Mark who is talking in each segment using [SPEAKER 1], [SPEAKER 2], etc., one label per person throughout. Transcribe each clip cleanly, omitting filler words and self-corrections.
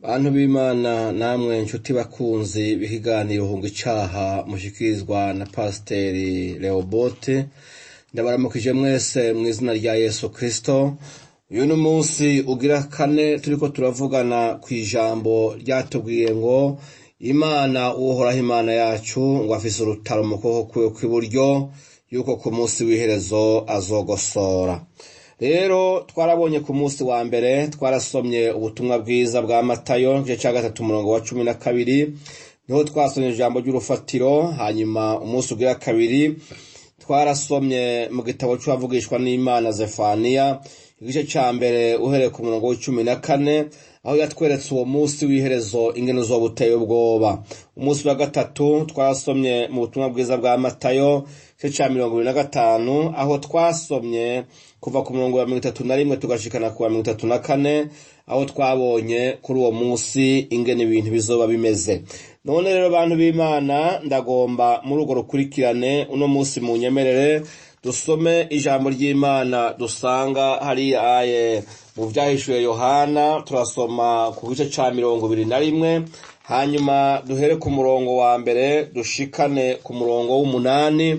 [SPEAKER 1] Bantu b'Imana namwe nshuti bakunzi b'ikiganiro Hunga Icaha mushikirizwa na Pasiteri Leobote, ndabaramukije mwese mu izina rya Yesu Kristo. Uyu ni umunsi ugira kane turiko turavugana kw'ijambo ryatubwiye ngo Imana uhoraho Imana yacu ngo afise urutaro mu kuboko kwiwe kw'iburyo, yuko ku munsi w'iherezo azogosora. Rero twarabonye ku munsi wa mbere twarasomye ubutumwa bwiza bwa Matayo igice ca 3:12, niho twasomye ijambo ry'urufatiro. Hanyuma umunsi ugira kabiri twarasomye mu gitabo c'abavugishwa n'Imana Zefaniya igice ca mbere uhereye ku 14, aho yatweretse uwo munsi w'iherezo ingene uzoba uteye ubwoba. Umunsi wa gatatu twarasomye mu butumwa bwiza bwa Matayo igice ca 25, aho twasomye kuva ku 31 tugashikana ku 34, aho twabonye kuri uwo munsi ingene ibintu bizoba bimeze. None rero bantu b'Imana, ndagomba muri urwo rukurikirane uno munsi mu nyemerere dusome ijambo ry'Imana dusanga hariya mu vyahishuye Yohana. Turasoma ku gice ca 21, hanyuma duhere ku murongo wa mbere dushikane ku murongo w'8,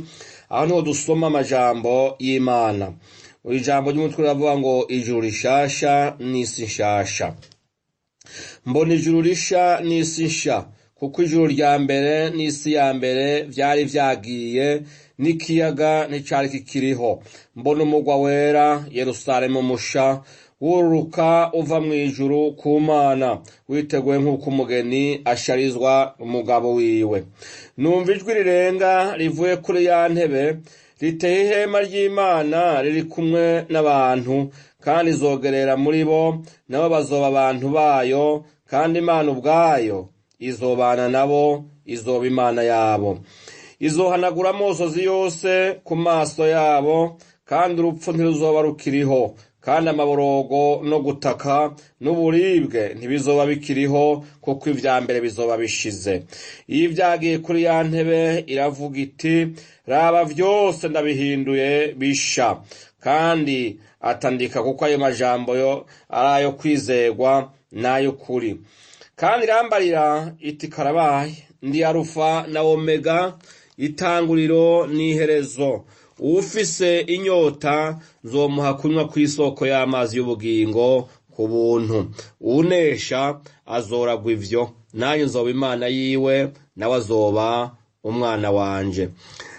[SPEAKER 1] aho niho dusoma amajambo y'Imana. Ijambo ry'umutwe riravuga ngo ijuru rishasha n'isi nshasha. Mbona ijuru risha n'isi nsha, kuko ijuru rya mbere n'isi ya mbere vyari vyagiye, n'ikiyaga nticari kikiriho. Mbona umugwa wera Yerusalemu musha wururuka uva mw'ijuru ku Mana, witeguye nk'uko umugeni asharizwa umugabo wiwe. Numva ijwi rirenga rivuye kuri ya ntebe, riteye ihema ry'Imana riri kumwe n'abantu, kandi izogerera muri bo, nabo bazoba abantu bayo, kandi Imana ubwayo izobana nabo, izoba Imana yabo. Izohanagura amosozi yose ku maso yabo, kandi urupfu ntiruzoba rukiriho, kandi amaborogo no gutaka n'uburibwe ntibizoba bikiriho, kuko ivya mbere bizoba bishize. Iyo vyagiye kuri ya ntebe iravuga iti, raba vyose ndabihinduye bisha. Kandi atandika kuko ayo majambo yo arayo kwizegwa n'ay'ukuri. Kandi irambarira iti, karabaye, ndi Alufa na Omega, itanguriro n'iherezo. Uwufise inyota nzomuha kunywa kw'isoko y'amazi y'ubugingo ku buntu. Uwunesha azoragwa ivyo, nanjye nzoba Imana yiwe, nawe azoba umwana wanje.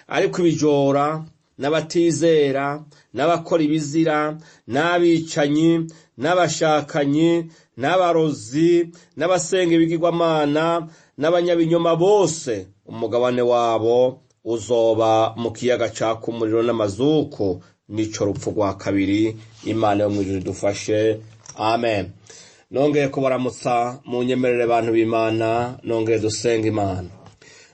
[SPEAKER 1] Ariko ibijora n'abatizera n'abakora ibizira n'abicanyi n'abashakanyi n'abarozi n'abasenga ibigirwamana n'abanyabinyoma bose, umugabane wabo uzoba mu kiyaga caka umuriro n'amazuku, nico rupfu rwa kabiri. Imana yo mw'ijuru idufashe, amen. Nongeye kubaramutsa mu nyemerere bantu b'Imana, nongeye dusenga Imana.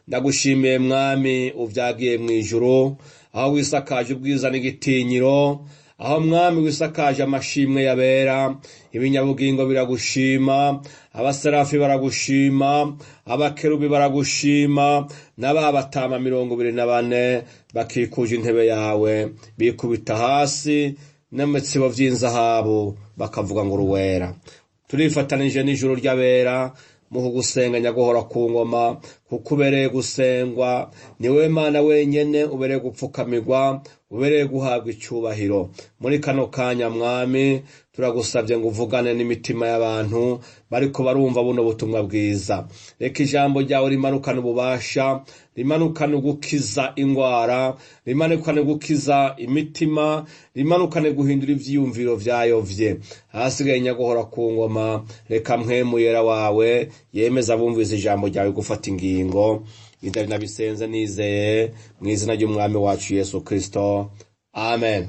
[SPEAKER 1] Ndagushimiye Mwami uvyagiye mw'ijuru, aho wisakaje ubwiza n'igitinyiro, aho Mwami wisakaje amashimwe yabera. Ibinyabugingo biragushima, abaserafi baragushima, abakerubi baragushima, n'ababatama 24 bakikuje intebe yawe, bikubita hasi n'imitsibo vy'inzahabu, bakavuga ngo uruwera. Turifatanije n'ijuru ry'abera mu kugusenga nyaguhora ku ngoma, kuko ubereye gusengwa. Ni wewe Mana wenyene ubereye gupfukamirwa, ubereye guhabwa icubahiro. Muri kano kanya Mwami, turagusabye ngo uvugane n'imitima y'abantu bariko barumva buno butumwa bwiza. Reka ijambo ryawe rimanukane ububasha, rimanukane gukiza ingwara, rimanukane gukiza imitima, rimanukane guhindura ivyiyumviro vyayovye. Ahasigaye nyaguhora ku ngoma, reka mpwemu yera wawe yemeza abumvise ijambo ryawe gufata ingingo. Indari nabisenze nizeye mw'izina ry'umwami wacu Yesu Kristo, amen.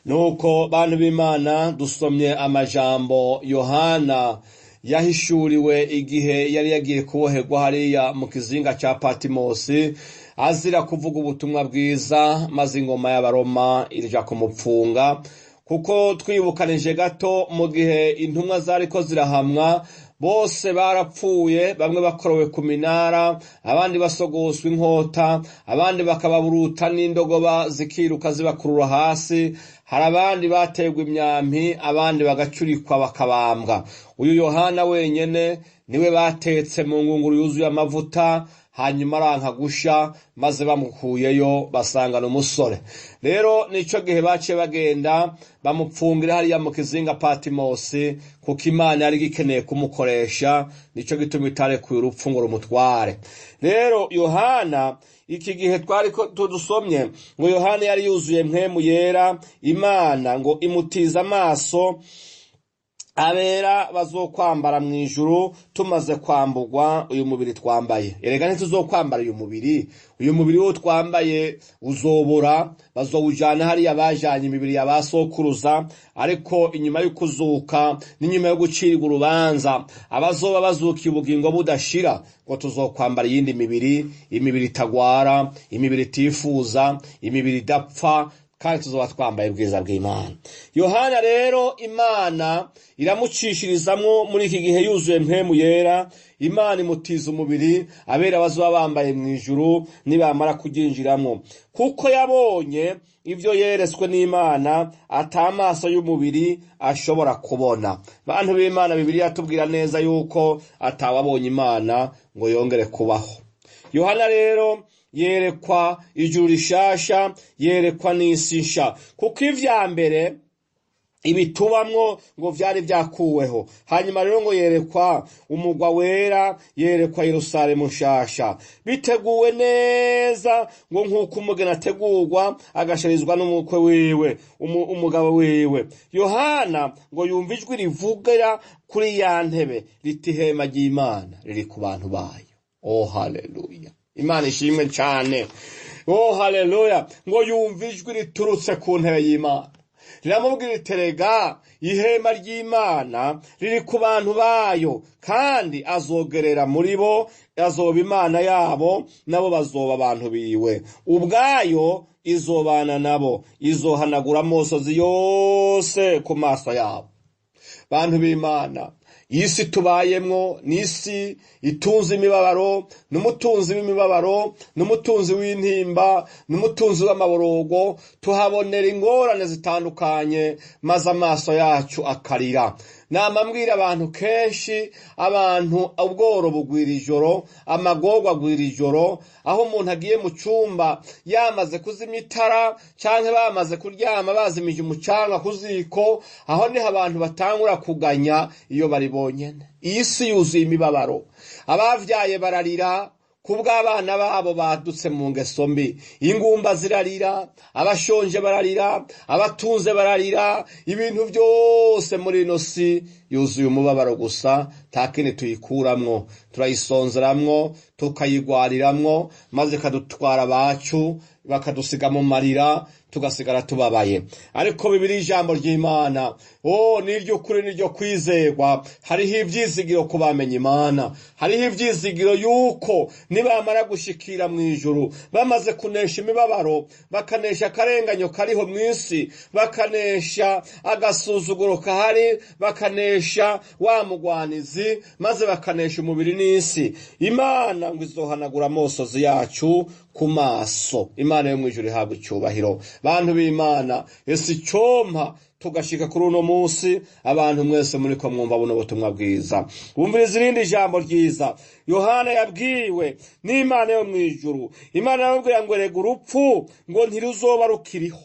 [SPEAKER 1] Nuko bantu b'Imana, dusomye amajambo Yohana yahishuriwe igihe yari yagiye kuboherwa hariya mu kizinga ca Patimosi, azira kuvuga ubutumwa bwiza, maze ingoma y'Abaroma irija kumupfunga. Kuko twibukanije gato mu gihe intumwa zariko zirahamwa bose barapfuye, bamwe bakorowe ku minara, abandi basogoswa inkota, abandi bakababuruta n'indogoba zikiruka zibakurura hasi, hari abandi bategwa imyampi, abandi bagacurikwa bakabambwa. Uyu Yohana wenyene niwe batetse mu ngunguru yuzuye amavuta, hanyuma aranka gusha, maze bamukuyeyo basangana umusore. Rero nico gihe baciye bagenda bamupfungira hariya mu kizinga Patimosi, kuko Imana yari gikeneye kumukoresha, nico gituma itarekuye urupfu ngo rumutware. Rero Yohana, iki gihe twari ko tudusomye ngo Yohana yari yuzuye mpwemu yera, Imana ngo imutiza amaso, abera bazokwambara mu ijuru tumaze kwambugwa uyu mubiri twambaye. Erega ntituzokwambara uyu mubiri wo twambaye uzobora, bazowujana hariya bajanye imibiri ya basokuruza, ariko inyuma yo kuzuka n'inyuma yo gucirwa urubanza abazoba bazukiye ubugingo budashira, ngo tuzokwambara iyindi mibiri, imibiri itagwara, imibiri itifuza, imibiri idapfa, kandi tuzoba twambaye ubwiza bw'Imana. Yohana rero Imana iramucishirizamwo muri iki gihe yuzuye mpwemu yera, Imana imutiza umubiri, abera bazoba bambaye mu ijuru nibamara kuryinjiramwo, kuko yabonye ivyo yeretswe n'Imana atamaso y'umubiri ashobora kubona. Bantu b'Imana, Bibiliya yatubwira neza yuko atawabonye Imana ngo yongere kubaho. Yohana rero yerekwa ijuru rishasha, yerekwa n'isi nsha, kuko ivya mbere ibitubamwo ngo vyari vyakuweho. Hanyuma rero ngo yerekwa umugwa wera, yerekwa Yerusalemu nshasha, biteguwe neza ngo nk'uko umugeni ategurwa agasharizwa n'umukwe wiwe, umugabo wiwe. Yohana ngo yumva ijwi rivugira kuri ya ntebe riti ihema ry'Imana riri ku bantu bayo. Oh haleluya, Imana ishimwe cyane. Oh haleluya, ngo yumva ijwi riturutse ku ntebe y'Imana riramubwira iti erega ihema ry'Imana riri ku bantu bayo, kandi azogerera muri bo, azoba Imana yabo, nabo bazoba abantu biwe. Ubwayo izobana nabo, izohanagura amosozi yose ku maso yabo. Bantu b'Imana, isi tubayemwo n'isi itunze imibabaro, n'umutunzi w'imibabaro, n'umutunzi w'intimba, n'umutunzi w'amaborogo, tuhabonera ingorane zitandukanye, maze amaso yacu akarira. Nama mbwira abantu kenshi, abantu ubworo bugwira ijoro, amagorwa agwira ijoro, aho umuntu agiye mu cumba yamaze kuzimya itara, canke bamaze kuryama bazimije umucanga ku ziko, aho niho abantu batangura kuganya iyo bari bonyene. Iyi si yuzuye imibabaro, abavyaye bararira kubw'abana babo badutse mu ngeso mbi, ingumba zirarira, abashonje bararira, abatunze bararira, ibintu byose muri ino si yuzuye umubabaro gusa, nta kindi tuyikuramwo, turayisonzeramwo, tukayigwariramwo, maze kadutwara abacu bakadusiga mu marira, tugasigara tubabaye. Ariko Bibiliya ijambo ry'Imana, niryo kuri niryo kwizerwa. Hariho ivyizigiro ku bamenye Imana, hariho ivyizigiro yuko nibamara gushikira mu ijuru, bamaze kunesha imibabaro, bakanesha akarenganyo kariho mw'isi, bakanesha agasuzuguro kahari, bakanesha wa mugwanizi, maze bakanesha umubiri n'isi, Imana ngo izohanagura amosozi yacu ku maso. Imana yo mw'ijuru ihabwa icyubahiro. Bantu b'Imana, ese icompa tugashika kuri uno munsi, abantu mwese muriko mwumva buno butumwa bwiza, bumviriza irindi jambo ryiza Yohana yabwiwe n'Imana yo mw'ijuru. Imana yababwira ngo erega urupfu ngo ntiruzoba rukiriho,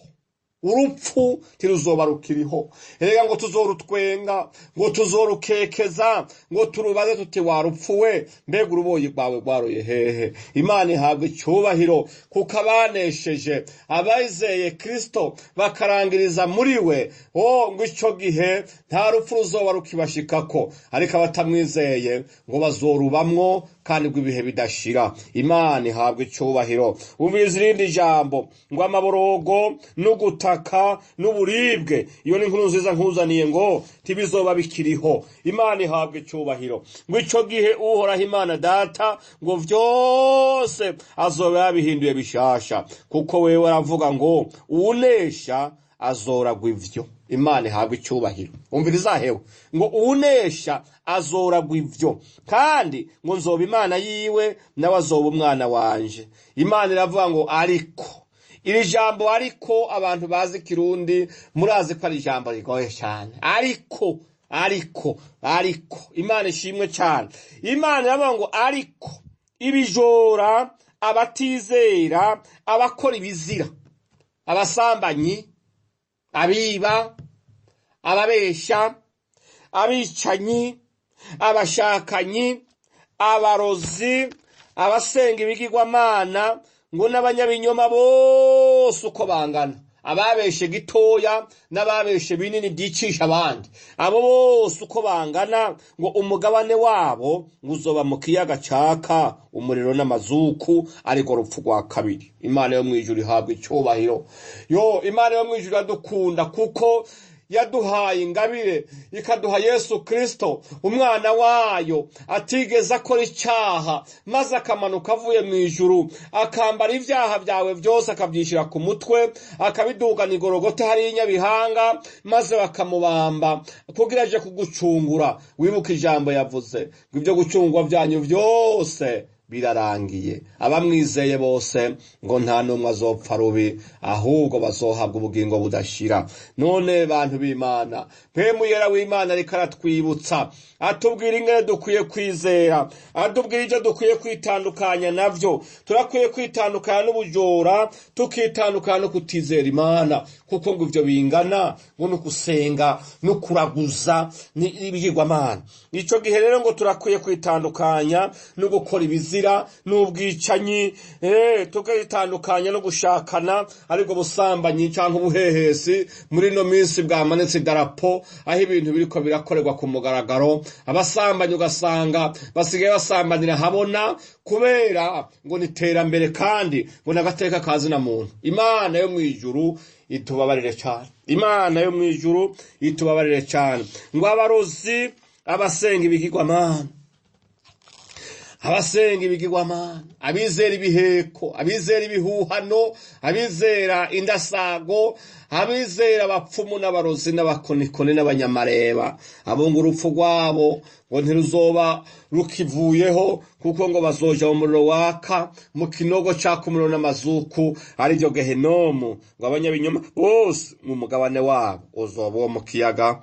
[SPEAKER 1] urupfu ntiruzoba rukiriho. Erega ngo tuzorutwenga, ngo tuzorukekeza, ngo turubaze tuti warupfuwe, mbega uruboyi rwawe rwaroye hehe? Imana ihabwa icyubahiro, kuko abanesheje, abizeye Kristo bakarangiriza muri we, ngo ico gihe nta rupfu ruzoba rukibashikako. Ariko abatamwizeye ngo bazorubamwo, kandi rw'ibihe bidashira. Imana ihabwa icyubahiro. Umviriza irindi jambo ngo amaborogo n'ugutaka n'uburibwe, iyo ni inkuru nziza nkuzaniye ngo tibizoba bikiriho. Imana ihabwa icyubahiro. Ngo ico gihe Uhoraho Imana Data ngo vyose azoba yabihinduye bishasha, kuko wewe aravuga ngo unesha azoragwa ivyo. Imana ihabwa icyubahiro. Umviriza hewe ngo unesha azoragwa ivyo, kandi ngo nzoba Imana yiwe nawe azoba umwana wanje. Imana iravuga ngo ariko. Iri jambo ariko abantu bazi Kirundi murazi ko ari ijambo rigoye cyane. Ariko Imana ishimwe cyane. Imana iravuga ngo ariko ibijora, abatizera, abakora ibizira, abasambanyi, abiba, ababesha, abicanyi, abashakanyi, abarozi, abasenga ibigirwamana, ngo n'abanyabinyoma bose uko bangana, ababeshe gitoya n'ababeshe binini byicisha abandi, abo bose uko bangana, ngo umugabane wabo nguzoba mu kiyaga caka umuriro n'amazuku, ariko rupfu rwa kabiri. Imana yo mwijuru ihabwa icyubahiro. Imana yo mwijuru iradukunda kuko yaduhaye ingabire, ikaduha Yesu Kristo umwana wayo, atigeze akora icyaha, maze akamanuka avuye mu ijuru, akambara ibyaha byawe byose akabyishyira ku mutwe, akabidugana igorogota hariya Nyabihanga, maze bakamubamba kugira aje kugucungura. Wibuka ijambo yavuze ngo ibyo gucungwa byanyu byose birarangiye. Abamwizeye bose ngo nta n'umwe azopfa rubi, ahubwo bazohabwa ubugingo budashira. None bantu b'Imana, mpemu yera w'Imana ariko aratwibutsa, atubwira ingene dukwiye kwizera, atubwira ibyo dukwiye kwitandukanya navyo. Turakwiye kwitandukanya n'ubujora, tukitandukanya no kutizera Imana, kuko ngo ivyo bingana ngo no kusenga no kuraguza n'ibigirwamana. Ico gihe rero ngo turakwiye kwitandukanya no gukora ibizira n'ubwicanyi, tukitandukanya no gushakana, ariko busambanyi canke ubuhehesi. Muri no minsi bwamanitse idarapo aho ibintu biriko birakorerwa ku mugaragaro, abasambanyi ugasanga basigaye basambanira habona, kubera ngo niterambere kandi ngo nagateka kazi na muntu. Imana yo mwijuru itubabarire cyane. Imana yo mwijuru itubabarire cyane. Ngo abarozi, abasenga ibigirwamana, abizera ibiheko, abizera ibihuhano, abizera indasago, abizera abapfumu n'abarozi n'abakonikoni n'abanyamareba, abo ngo urupfu rwabo ngo ntiruzoba rukivuyeho, kuko ngo bazoja mu muriro waka, mu kinogo caka umuriro n'amazuku, ari byo Gehenomu. Ngo abanyabinyoma bose mu mugabane wabo uzoba uwo mu kiyaga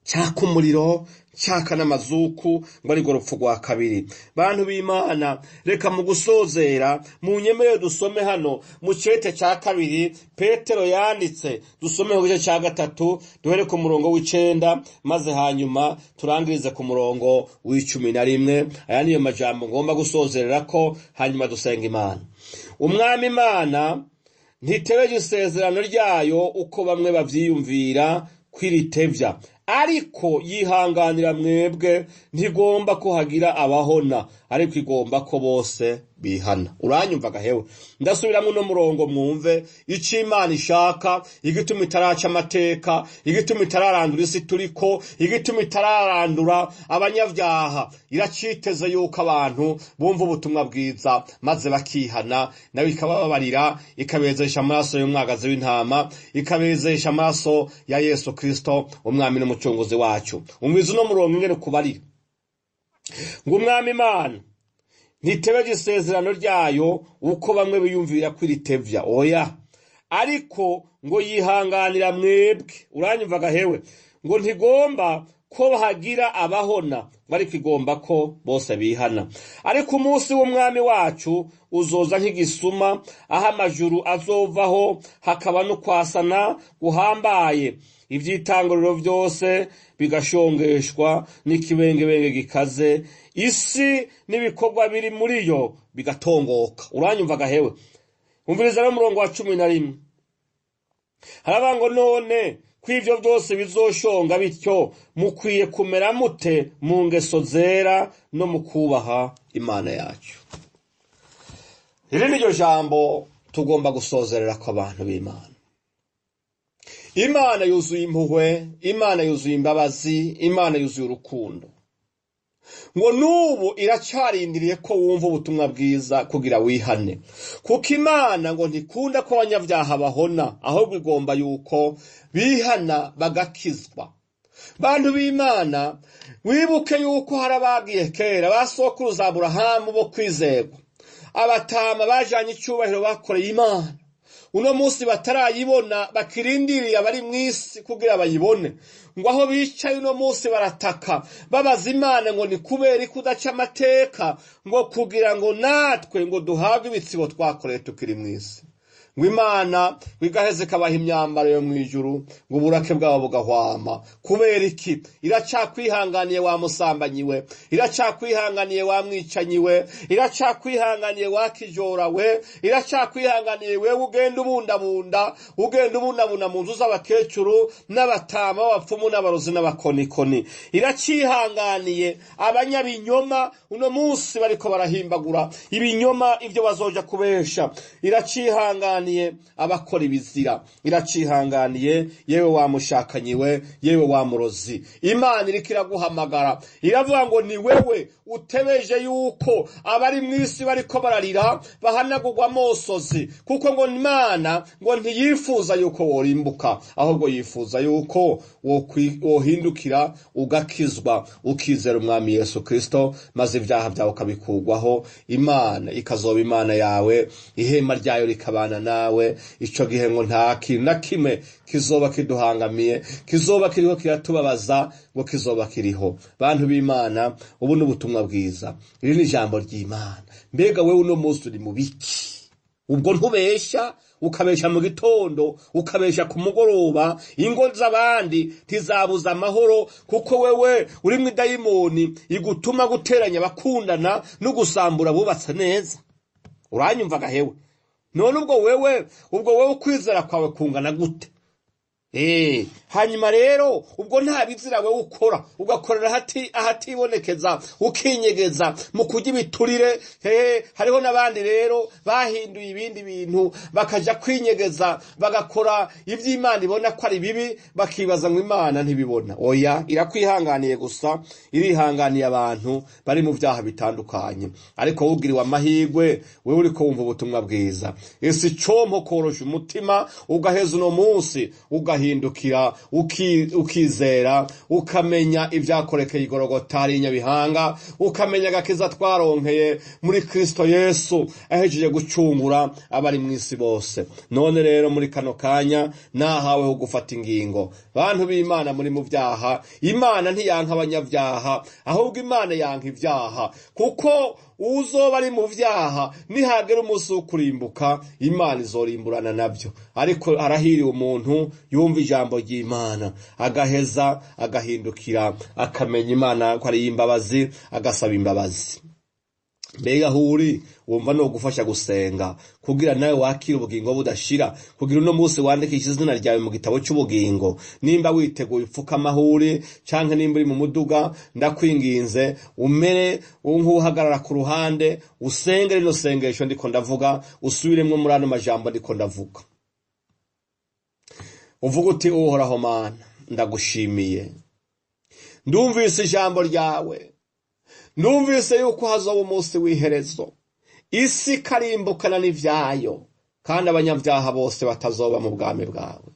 [SPEAKER 1] caka umuriro caka n'amazuku, ngo ari rupfu rwa kabiri. Bantu b'Imana, reka mu gusozera munyemerere dusome hano mu cete cya kabiri Petero yanditse, dusome ku gice cya gatatu duhere ku murongo w'9, maze hanyuma turangirize ku murongo w'11. Aya niyo majambo ngomba gusozerera ko, hanyuma dusenga Imana. Umwami Imana ntitebeje isezerano ryayo uko bamwe bavyiyumvira kwiritevya, ariko yihanganira mwebwe, ntigomba ko hagira abahona, ariko igomba ko bose bihana. Uranyumva gahewe? Ndasubiramwe no murongo mwumve ico Imana ishaka, igituma itaraca amateka, igituma itararandura isi turiko, igituma itararandura abanyavyaha. Iraciteze yuko abantu bumva ubutumwa bwiza maze bakihana, nawe ikabababarira, ikabezesha amaraso y'umwagazi w'intama, ikabezesha amaraso ya Yesu Kristo umwami n'umucunguzi wacu. Umwiza no murongo ingene kubarira ngo umwami Imana ntitebeje isezerano ryayo uko bamwe biyumvira kwiritevya, oya, ariko ngo yihanganira mwebwe. Uranyumva gahewe? Ngo ntigomba ko hagira abahona, ariko igomba ko bose bihana. Ariko umunsi w'umwami wacu uzoza nk'igisuma, aho amajuru azovaho, hakaba no kwasana guhambaye, ivy'itanguriro vyose bigashongeshwa n'ikibengebenge gikaze, isi n'ibikorwa biri muri yo bigatongoka. Uranyumva gahewe? Umviriza no murongo wa 11. Haravuga ngo none kw'ivyo byose bizoshonga bityo, mukwiye kumera mute mu ngeso zera no mu kubaha Imana yacu. Iri niryo jambo tugomba gusozerera ko abantu b'Imana. Imana yuzuye impuhwe, Imana yuzuye imbabazi, Imana yuzuye urukundo. ngo n'ubu iracarindiriye ko wumva ubutumwa bwiza kugira wihane, kuko Imana ngo ntikunda ko abanyabyaha bahona, ahubwo igomba yuko bihana bagakizwa. Bantu b'Imana, wibuke yuko hari abagiye kera, ba sokuruza Aburahamu bo kwizerwa, abatama bajanye icyubahiro bakoreye Imana, uno munsi batarayibona, bakirindiriye abari mw'isi kugira bayibone. Ngo aho bicaye uno munsi barataka babaza Imana ngo ni kubera kudaca amateka, ngo kugira ngo natwe ngo duhabwe ibitsibo twakoreye tukiri mw'isi. Ngo Imana igaheze kabaha imyambaro yo mw'ijuru, ngo uburake bwabo bugahwama. Kubera iki? Iracakwihanganiye wa musambanyi we, iracakwihanganiye wa mwicanyi we, iracakwihanganiye wa kijora we, iracakwihanganiye we ugenda ubundabunda mu nzu z'abakecuru n'abatama b'abapfumu n'abarozi n'abakonikoni. Iracihanganiye abanyabinyoma uno munsi bariko barahimbagura ibinyoma ivyo bazoja kubesha. Iracihanganiye abakora ibizira, iracihanganiye yewe wa mushakanyiwe, yewe wa murozi. Imana iriko iraguhamagara, iravuga ngo ni wewe utebeje yuko abari mw'isi bariko bararira bahanagurwa amosozi, kuko ngo Imana ngo ntiyifuza yuko worimbuka, ahubwo yifuza yuko wohindukira ugakizwa, ukizera umwami Yesu Kristo, maze ibyaha byawe ukabikugwaho. Imana ikazoba Imana yawe, ihema ryayo rikabana nawe. Ico gihe ngo nta kintu na kimwe kizoba kiduhangamiye, kizoba kiriho kiratubabaza, ngo kizoba kiriho. Bantu b'Imana, ubu n'ubutumwa bwiza, iri ni ijambo ry'Imana. Mbega wewe uno munsi uri mu biki? Ubwo ntubesha, ukabesha mu gitondo, ukabesha ku mugoroba, ingo z'abandi tizabuza amahoro, kuko wewe uri mu dayimoni igutuma guteranya bakundana no gusambura bubatse neza. Uranyumva gahewe? None ubwo wewe ukwizera kwawe kungana gute? Hanyuma rero ubwo nta bizira wewe ukora, ugakorera ahatibonekeza, ukinyegeza mu kurya ibiturire. Hariho n'abandi rero bahinduye ibindi bintu bakaja kwinyegeza, bagakora ivy'Imana ibona ko ari bibi, bakibaza ngo Imana ntibibona. Oya, irakwihanganiye gusa, irihanganiye abantu bari mu vyaha bitandukanye. Ariko wugiriwe amahirwe, wewe uriko wumva ubutumwa bwiza, isi compo korosha umutima, ugaheza uno munsi ugahindukira, ukizera, ukamenya ivyakorekeye igorogota ari Nyabihanga, ukamenya agakiza twaronkeye muri Kristo Yesu ahejeje gucungura abari mw'isi bose. None rero muri kano kanya nahaweho gufata ingingo. Bantu b'Imana muri mu vyaha, Imana ntiyanka abanyavyaha, ahubwo Imana yanka ivyaha, kuko uzoba ari mu vyaha nihagera umunsi wo kurimbuka, Imana izorimburana navyo. Ariko arahiriwe umuntu yumva ijambo ry'Imana, agaheza agahindukira, akamenya Imana ko ari imbabazi, agasaba imbabazi. Mbega huri wumva no gufasha gusenga kugira nawe wakira ubugingo budashira, kugira uno munsi wandikisha izina ryawe mu gitabo cy'ubugingo. Nimba witeguye upfuka amahuri canke nimba uri mu muduga, ndakwinginze umere nk'uhagarara ku ruhande, usenge rino sengesho ndiko ndavuga, usubiremwo muri ano majambo ndiko ndavuga. Uvuga uti: Uhoraho Mana, ndagushimiye, ndumvise ijambo ryawe, ndumvise yuko hazoba umunsi w'iherezo, isi karimbukana n'ivyayo, kandi abanyavyaha bose batazoba mu bwami bwawe.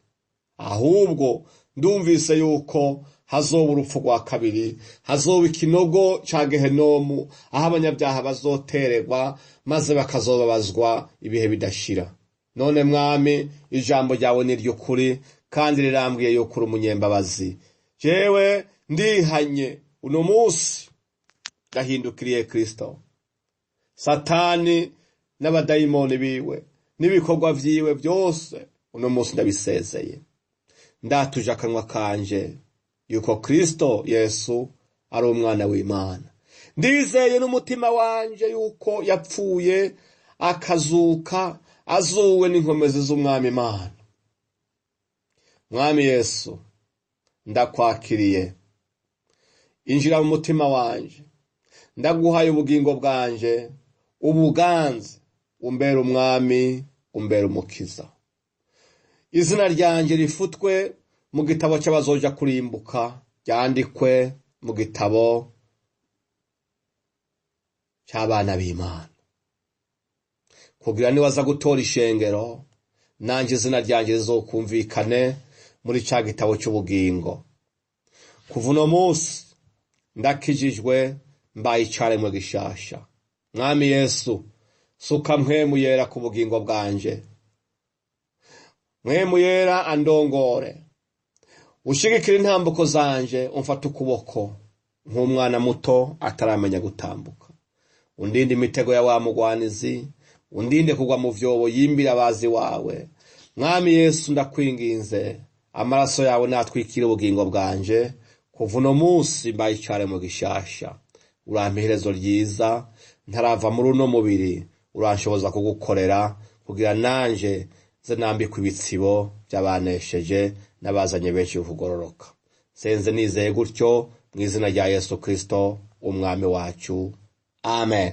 [SPEAKER 1] Ahubwo ndumvise yuko hazoba urupfu rwa kabiri, hazoba ikinogo ca Gehenomu, aho abanyavyaha bazotererwa maze bakazobabazwa ibihe bidashira. None Mwami, ijambo ryawe ni ry'ukuri kandi rirambwiye yuko uri umunyembabazi. Jewe ndihanye uno munsi, ndahindukiriye Kristo. Satani n'abadayimoni biwe n'ibikorwa vyiwe byose uno munsi ndabisezeye. Ndatuje akanwa kanje yuko Kristo Yesu ari umwana w'Imana. Ndizeye n'umutima wanje yuko yapfuye akazuka, azuwe n'inkomezi z'umwami Imana. Mwami Yesu, ndakwakiriye, injira mu mutima wanje, ndaguhaye ubugingo bwanje, ubuganze, umbere umwami, umbere umukiza. Izina ryanje rifutwe mu gitabo cy'abazoja kurimbuka, ryandikwe mu gitabo c'abana b'Imana, kugira niwaza gutora ishengero nanje izina ryanje rizokumvikane muri ca gitabo c'ubugingo. Kuva uno munsi ndakijijwe, mbaye icaremwe gishasha. Mwami Yesu, suka mpwemu yera ku bugingo bwanje, mpwemu yera andongore, ushigikira intambuko zanje, umfata ukuboko nk'umwana muto ataramenya gutambuka. Undinde imitego ya wa mugwanizi, undinde kugwa mu vyobo yimbira abazi wawe. Mwami Yesu, ndakwinginze, amaraso yawe natwikire ubugingo bwanje. Kuva uno munsi mbaye icaremwe gishasha. Urampa iherezo ryiza, ntarava muri uno mubiri, uranshoboza kugukorera, kugira nanje ze nambikwa ibitsibo by'abanesheje n'abazanye benshi kugororoka. Senze nizeye gutyo mu izina rya Yesu Kristo umwami wacu, amen.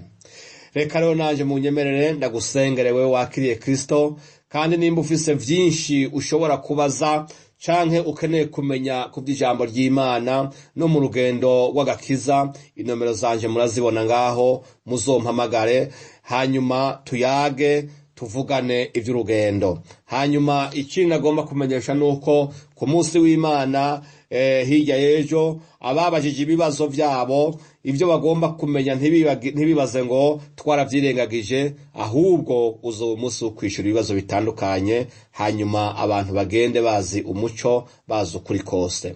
[SPEAKER 1] Reka rero nanje munyemerere ndagusengere wewe wakiriye Kristo, kandi nimba ufise vyinshi ushobora kubaza canke ukeneye kumenya kuvy'ijambo ry'Imana no mu rugendo rw'agakiza, inomero zanje murazibona ngaho, muzompamagare hanyuma tuyage tuvugane ivy'urugendo. Hanyuma ikindi nagomba kumenyesha nuko ku munsi w'Imana hirya y'ejo ababajije ibibazo vyabo, ivyo bagomba kumenya ntibibaze ngo twaravyirengagije, ahubwo uzo umunsi wo kwishura ibibazo bitandukanye, hanyuma abantu bagende bazi umuco, bazi ukuri kose.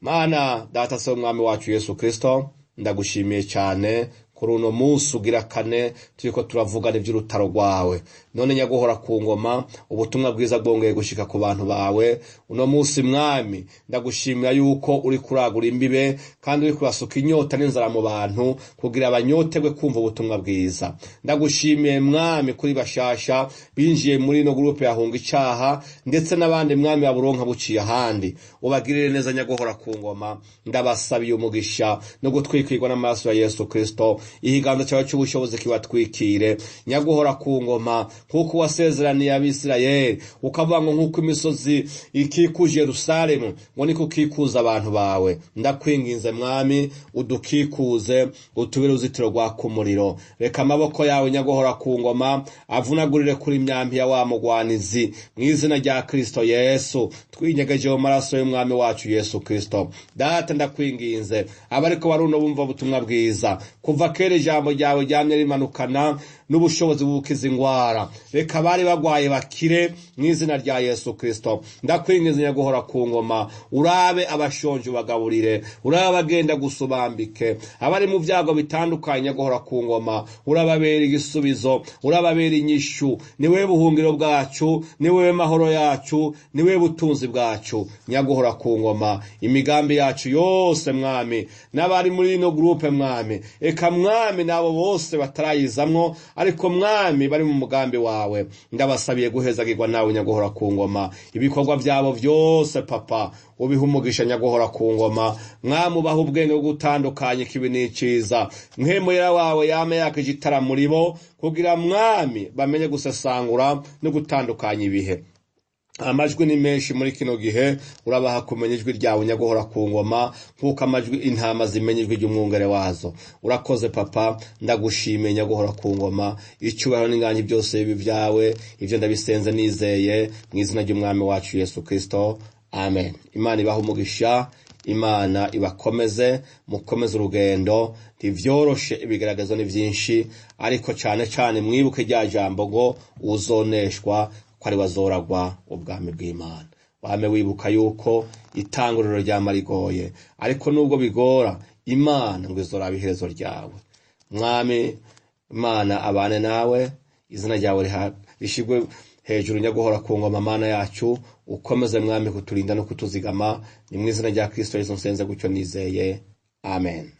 [SPEAKER 1] Mana data se umwami wacu Yesu Kristo, ndagushimiye cyane kuri uno munsi ugira kane turiko turavugana ivy'urutaro rwawe. None nyaguhora ku ngoma, ubutumwa bwiza bwongeye gushika ku bantu bawe. Uno munsi mwami ndagushimira yuko uri kuragura imbibe, kandi uri kurasuka inyota n'inzara mu bantu, kugira abanyotegwe kumva ubutumwa bwiza. Ndagushimiye mwami kuri bashasha binjiye muri no groupe yahunga icaha, ndetse n'abandi mwami baburonka buciye ahandi. Ubagirire neza nyaguhora ku ngoma. Ndabasabiye umugisha no gutwikirwa n'amaraso ya Yesu Kristo. Ihiganza cyawe cy'ubushobozi kibatwikire nyaguhora ku ngoma, nkuko wasezeraniye Abisirayeli ukavuga ngo nkuko imisozi ikikuje Yerusalemu ngo niko kikuza abantu bawe. Ndakwinginze mwami, udukikuze, utubere uzitiro rwa kumuriro. Reka amaboko yawe nyaguhora ku ngoma avunagurire kuri imyambi ya wa mugwanizi, mu izina rya Kristo Yesu twinyegeje mu maraso y'umwami wacu Yesu Kristo. Data ndakwinginze, abariko baruno bumva ubutumwa bwiza, kuva kera ijambo ryawe ryamye rimanukana n'ubushobozi bukiza ingwara, reka bari bagwaye bakire mu izina rya Yesu Kristo. Ndakwinginze nyaguhora ku ngoma, urabe abashonje bagaburire, urabe abagenda gusubambike, abari mu vyago bitandukanye nyaguhora ku ngoma, urababera igisubizo, urababera inyishu. Niwe buhungiro bwacu, niwe mahoro yacu, niwe butunzi bwacu nyaguhora ku ngoma. Imigambi yacu yose mwami, n'abari muri no groupe mwami, eka mwami nabo bose batarayizamwo, ariko mwami bari mu mugambi wawe, ndabasabiye guhezagirwa nawe nyaguhora ku ngoma. Ibikorwa byabo byose papa ubihumugisha nyaguhora ku ngoma. Mwami ubaha ubwenge bwo gutandukanya ikibi n'iciza, mwemera wawe yame yakije itara muri bo, kugira mwami bamenye gusesangura no gutandukanya ibihe. Amajwi ni menshi muri kino gihe, urabaha kumenya ijwi ryawe nyaguhora ku ngoma, nkuko amajwi intama zimenya ijwi ry'umwungere wazo. Urakoze papa, ndagushimiye nyaguhora ku ngoma. Icyubahiro n'inganyi byose bibi vyawe, ivyo ndabisenze nizeye mu izina ry'umwami wacu Yesu Kristo, amen. Imana ibaha umugisha, Imana ibakomeze, mukomeze urugendo. Ntivyoroshe, ibigaragazo ni vyinshi, ariko cyane cyane mwibuke rya jambo ngo uzoneshwa kwari wazoragwa ubwami bw'Imana. Wame wibuka yuko itanguriro rya marigoye, ariko nubwo bigora Imana ngo izoraba iherezo ryawe. Mwami Imana abane nawe, izina ryawe rishigwe hejuru nyaguhora ku ngoma. Mana yacu ukomeze mwami kuturinda no kutuzigama, ni mu izina rya Kristo Yesu nsenze gutyo nizeye, amen.